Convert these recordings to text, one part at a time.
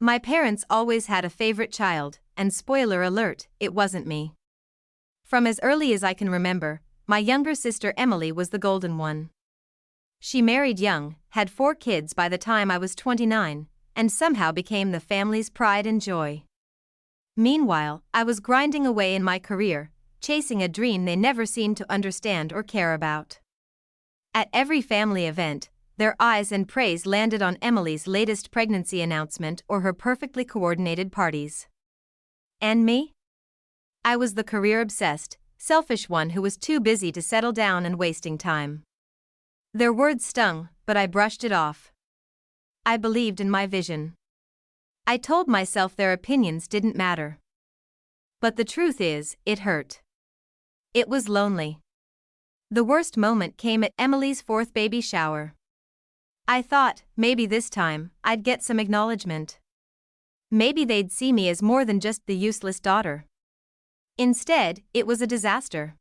My parents always had a favorite child, and spoiler alert, it wasn't me. From as early as I can remember, my younger sister Emily was the golden one. She married young, had 4 kids by the time I was 29, and somehow became the family's pride and joy. Meanwhile, I was grinding away in my career, chasing a dream they never seemed to understand or care about. At every family event, their eyes and praise landed on Emily's latest pregnancy announcement or her perfectly coordinated parties. And me? I was the career-obsessed, selfish one who was too busy to settle down and wasting time. Their words stung, but I brushed it off. I believed in my vision. I told myself their opinions didn't matter. But the truth is, it hurt. It was lonely. The worst moment came at Emily's 4th baby shower. I thought, maybe this time, I'd get some acknowledgement. Maybe they'd see me as more than just the useless daughter. Instead, it was a disaster.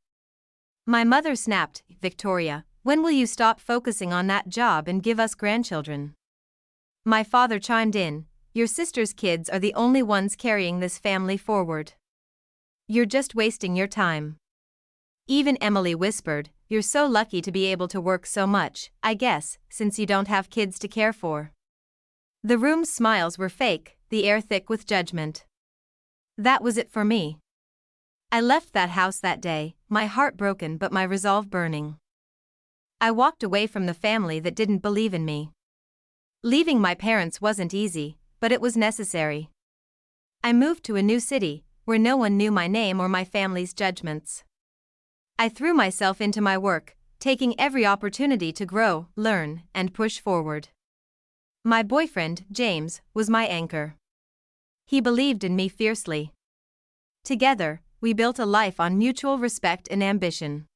My mother snapped, "Victoria, when will you stop focusing on that job and give us grandchildren?" My father chimed in, "Your sister's kids are the only ones carrying this family forward. You're just wasting your time." Even Emily whispered, "You're so lucky to be able to work so much, I guess, since you don't have kids to care for." The room's smiles were fake, the air thick with judgment. That was it for me. I left that house that day, my heart broken but my resolve burning. I walked away from the family that didn't believe in me. Leaving my parents wasn't easy, but it was necessary. I moved to a new city, where no one knew my name or my family's judgments. I threw myself into my work, taking every opportunity to grow, learn, and push forward. My boyfriend, James, was my anchor. He believed in me fiercely. Together, we built a life on mutual respect and ambition.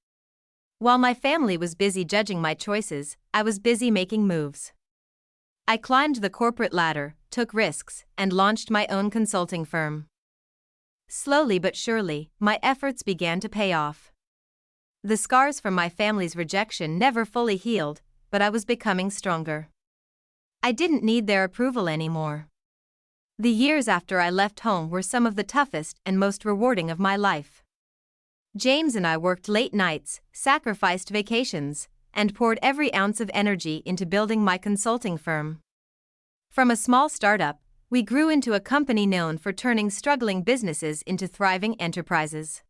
While my family was busy judging my choices, I was busy making moves. I climbed the corporate ladder, took risks, and launched my own consulting firm. Slowly but surely, my efforts began to pay off. The scars from my family's rejection never fully healed, but I was becoming stronger. I didn't need their approval anymore. The years after I left home were some of the toughest and most rewarding of my life. James and I worked late nights, sacrificed vacations, and poured every ounce of energy into building my consulting firm. From a small startup, we grew into a company known for turning struggling businesses into thriving enterprises.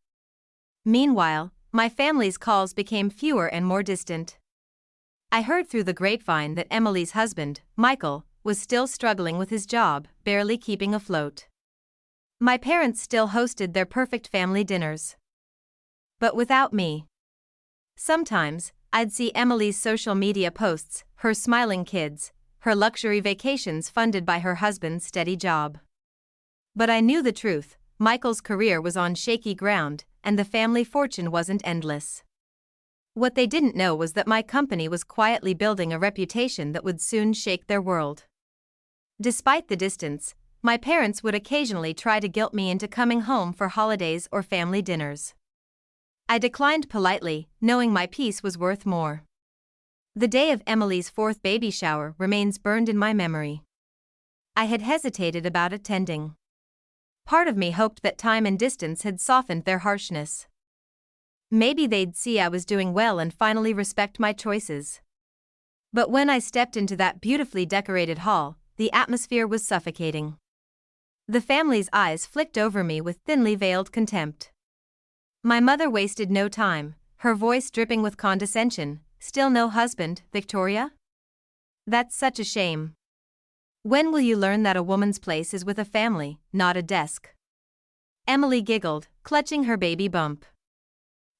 Meanwhile, my family's calls became fewer and more distant. I heard through the grapevine that Emily's husband, Michael, was still struggling with his job, barely keeping afloat. My parents still hosted their perfect family dinners. But without me. Sometimes, I'd see Emily's social media posts, her smiling kids, her luxury vacations funded by her husband's steady job. But I knew the truth, Michael's career was on shaky ground, and the family fortune wasn't endless. What they didn't know was that my company was quietly building a reputation that would soon shake their world. Despite the distance, my parents would occasionally try to guilt me into coming home for holidays or family dinners. I declined politely, knowing my peace was worth more. The day of Emily's 4th baby shower remains burned in my memory. I had hesitated about attending. Part of me hoped that time and distance had softened their harshness. Maybe they'd see I was doing well and finally respect my choices. But when I stepped into that beautifully decorated hall, the atmosphere was suffocating. The family's eyes flicked over me with thinly veiled contempt. My mother wasted no time, her voice dripping with condescension. "Still no husband, Victoria? That's such a shame. When will you learn that a woman's place is with a family, not a desk?" Emily giggled, clutching her baby bump.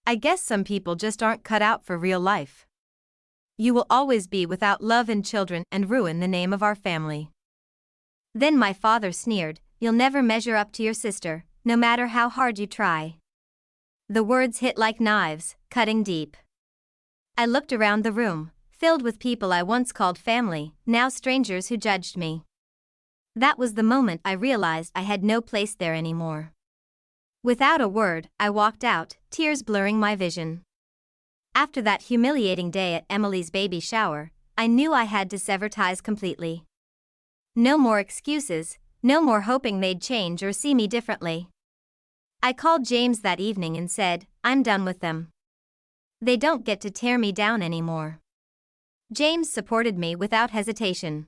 "I guess some people just aren't cut out for real life. You will always be without love and children and ruin the name of our family." Then my father sneered, "You'll never measure up to your sister, no matter how hard you try." The words hit like knives, cutting deep. I looked around the room, filled with people I once called family, now strangers who judged me. That was the moment I realized I had no place there anymore. Without a word, I walked out, tears blurring my vision. After that humiliating day at Emily's baby shower, I knew I had to sever ties completely. No more excuses, No more hoping they'd change or see me differently. I called James that evening and said, I'm done with them. They don't get to tear me down anymore. James supported me without hesitation.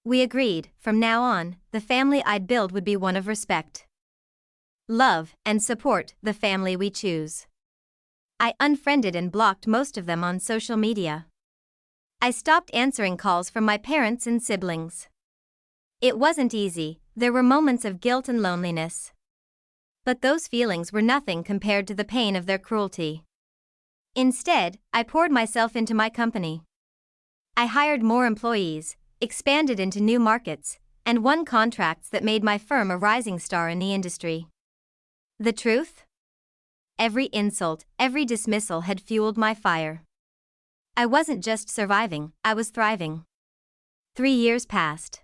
We agreed, from now on, the family I'd build would be one of respect, love, and support, the family we choose. I unfriended and blocked most of them on social media. I stopped answering calls from my parents and siblings. It wasn't easy, there were moments of guilt and loneliness. But those feelings were nothing compared to the pain of their cruelty. Instead, I poured myself into my company. I hired more employees, expanded into new markets, and won contracts that made my firm a rising star in the industry. The truth? Every insult, every dismissal had fueled my fire. I wasn't just surviving, I was thriving. 3 years passed.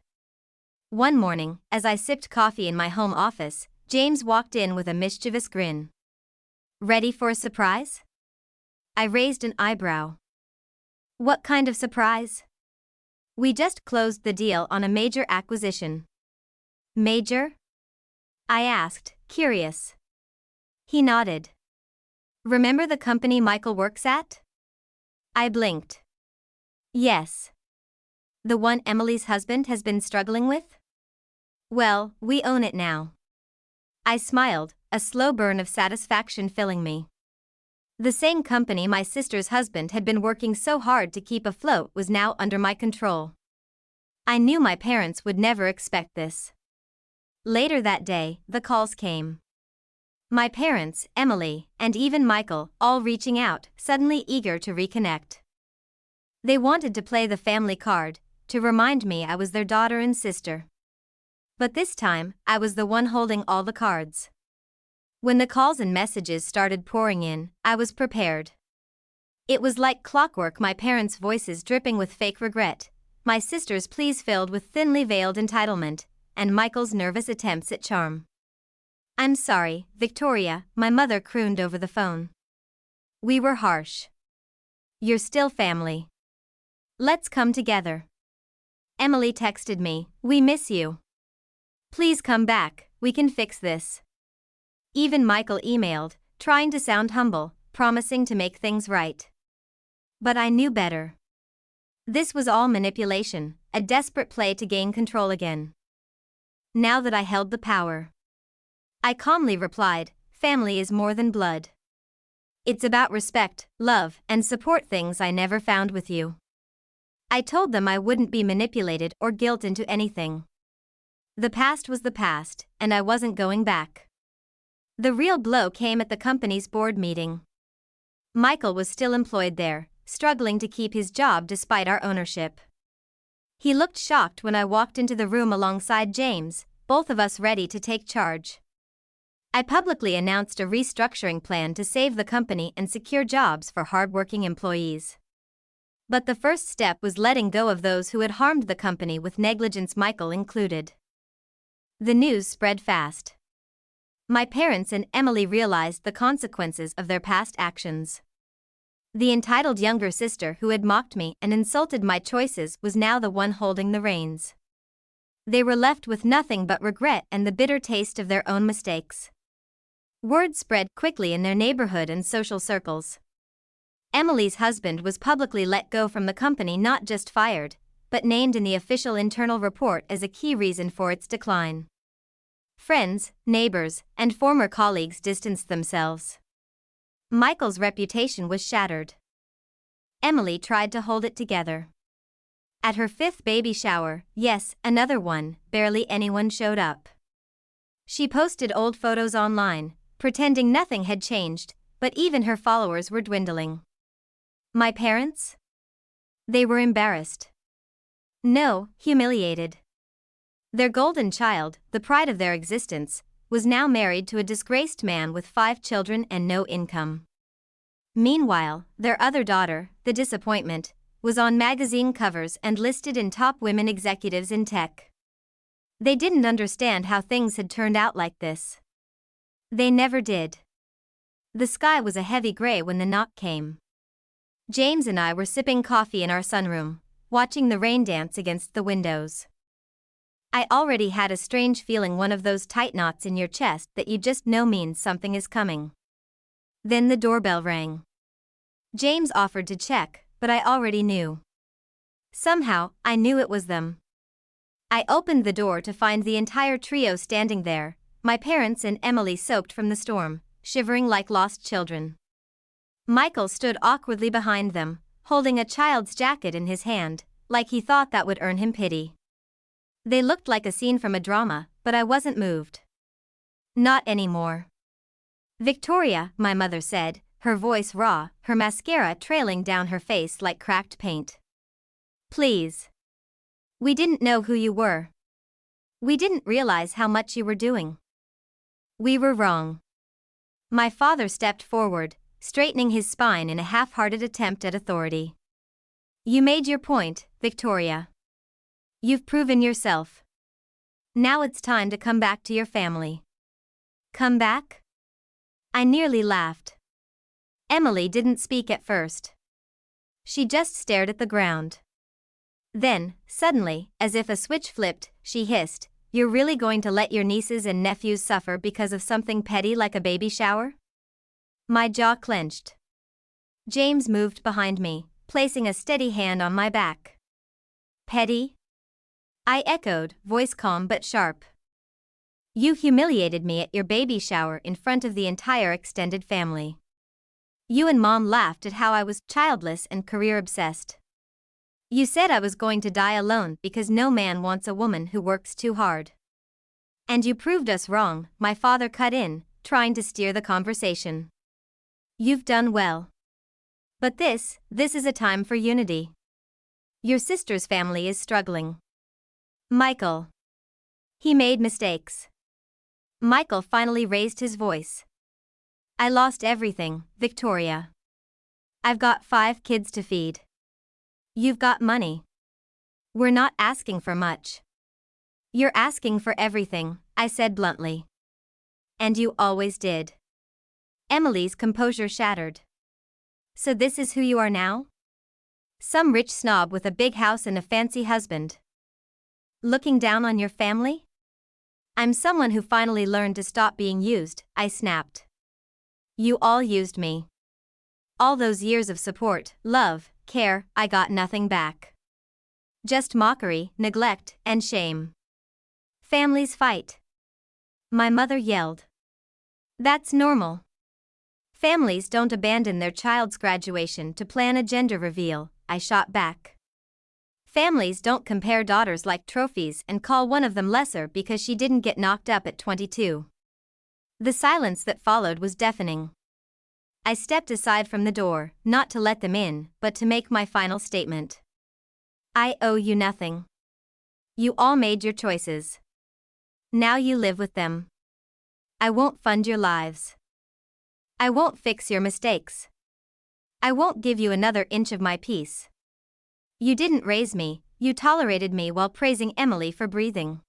One morning, as I sipped coffee in my home office, James walked in with a mischievous grin. Ready for a surprise? I raised an eyebrow. What kind of surprise? We just closed the deal on a major acquisition. Major? I asked, curious. He nodded. Remember the company Michael works at? I blinked. Yes. The one Emily's husband has been struggling with? Well, we own it now. I smiled, a slow burn of satisfaction filling me. The same company my sister's husband had been working so hard to keep afloat was now under my control. I knew my parents would never expect this. Later that day, the calls came. My parents, Emily, and even Michael, all reaching out, suddenly eager to reconnect. They wanted to play the family card, to remind me I was their daughter and sister. But this time, I was the one holding all the cards. When the calls and messages started pouring in, I was prepared. It was like clockwork, my parents' voices dripping with fake regret, my sister's pleas filled with thinly veiled entitlement, and Michael's nervous attempts at charm. I'm sorry, Victoria, my mother crooned over the phone. We were harsh. You're still family. Let's come together. Emily texted me, we miss you. Please come back, we can fix this. Even Michael emailed, trying to sound humble, promising to make things right. But I knew better. This was all manipulation, a desperate play to gain control again. Now that I held the power, I calmly replied, family is more than blood. It's about respect, love, and support, things I never found with you. I told them I wouldn't be manipulated or guilt into anything. The past was the past, and I wasn't going back. The real blow came at the company's board meeting. Michael was still employed there, struggling to keep his job despite our ownership. He looked shocked when I walked into the room alongside James, both of us ready to take charge. I publicly announced a restructuring plan to save the company and secure jobs for hardworking employees. But the first step was letting go of those who had harmed the company with negligence, Michael included. The news spread fast. My parents and Emily realized the consequences of their past actions. The entitled younger sister who had mocked me and insulted my choices was now the one holding the reins. They were left with nothing but regret and the bitter taste of their own mistakes. Word spread quickly in their neighborhood and social circles. Emily's husband was publicly let go from the company, not just fired, but named in the official internal report as a key reason for its decline. Friends, neighbors, and former colleagues distanced themselves. Michael's reputation was shattered. Emily tried to hold it together. At her 5th baby shower, yes, another one, barely anyone showed up. She posted old photos online, pretending nothing had changed, but even her followers were dwindling. My parents? They were embarrassed. No, humiliated. Their golden child, the pride of their existence, was now married to a disgraced man with 5 children and no income. Meanwhile, their other daughter, the disappointment, was on magazine covers and listed in top women executives in tech. They didn't understand how things had turned out like this. They never did. The sky was a heavy gray when the knock came. James and I were sipping coffee in our sunroom, watching the rain dance against the windows. I already had a strange feeling, one of those tight knots in your chest that you just know means something is coming. Then the doorbell rang. James offered to check, but I already knew. Somehow, I knew it was them. I opened the door to find the entire trio standing there, my parents and Emily soaked from the storm, shivering like lost children. Michael stood awkwardly behind them, holding a child's jacket in his hand, like he thought that would earn him pity. They looked like a scene from a drama, but I wasn't moved. Not anymore. Victoria, my mother said, her voice raw, her mascara trailing down her face like cracked paint. Please. We didn't know who you were. We didn't realize how much you were doing. We were wrong. My father stepped forward, straightening his spine in a half-hearted attempt at authority. You made your point, Victoria. You've proven yourself. Now it's time to come back to your family. Come back? I nearly laughed. Emily didn't speak at first. She just stared at the ground. Then, suddenly, as if a switch flipped, she hissed, "You're really going to let your nieces and nephews suffer because of something petty like a baby shower?" My jaw clenched. James moved behind me, placing a steady hand on my back. Petty? I echoed, voice calm but sharp. You humiliated me at your baby shower in front of the entire extended family. You and Mom laughed at how I was childless and career-obsessed. You said I was going to die alone because no man wants a woman who works too hard. And you proved us wrong, my father cut in, trying to steer the conversation. You've done well. But this is a time for unity. Your sister's family is struggling. Michael. He made mistakes. Michael finally raised his voice. I lost everything, Victoria. I've got 5 kids to feed. You've got money. We're not asking for much. You're asking for everything, I said bluntly. And you always did. Emily's composure shattered. So this is who you are now? Some rich snob with a big house and a fancy husband. Looking down on your family? I'm someone who finally learned to stop being used, I snapped. You all used me. All those years of support, love, care, I got nothing back. Just mockery, neglect, and shame. Families fight. My mother yelled. That's normal. Families don't abandon their child's graduation to plan a gender reveal, I shot back. Families don't compare daughters like trophies and call one of them lesser because she didn't get knocked up at 22. The silence that followed was deafening. I stepped aside from the door, not to let them in, but to make my final statement. I owe you nothing. You all made your choices. Now you live with them. I won't fund your lives. I won't fix your mistakes. I won't give you another inch of my peace. You didn't raise me, you tolerated me while praising Emily for breathing.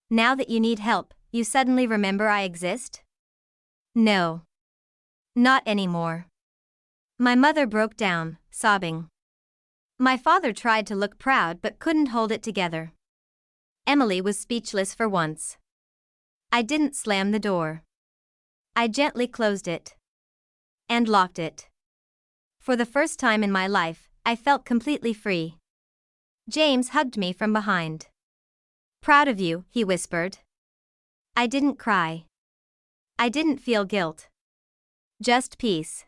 Now that you need help, you suddenly remember I exist? No. Not anymore. My mother broke down, sobbing. My father tried to look proud but couldn't hold it together. Emily was speechless for once. I didn't slam the door. I gently closed it. And locked it. For the first time in my life, I felt completely free. James hugged me from behind. Proud of you, he whispered. I didn't cry. I didn't feel guilt. Just peace.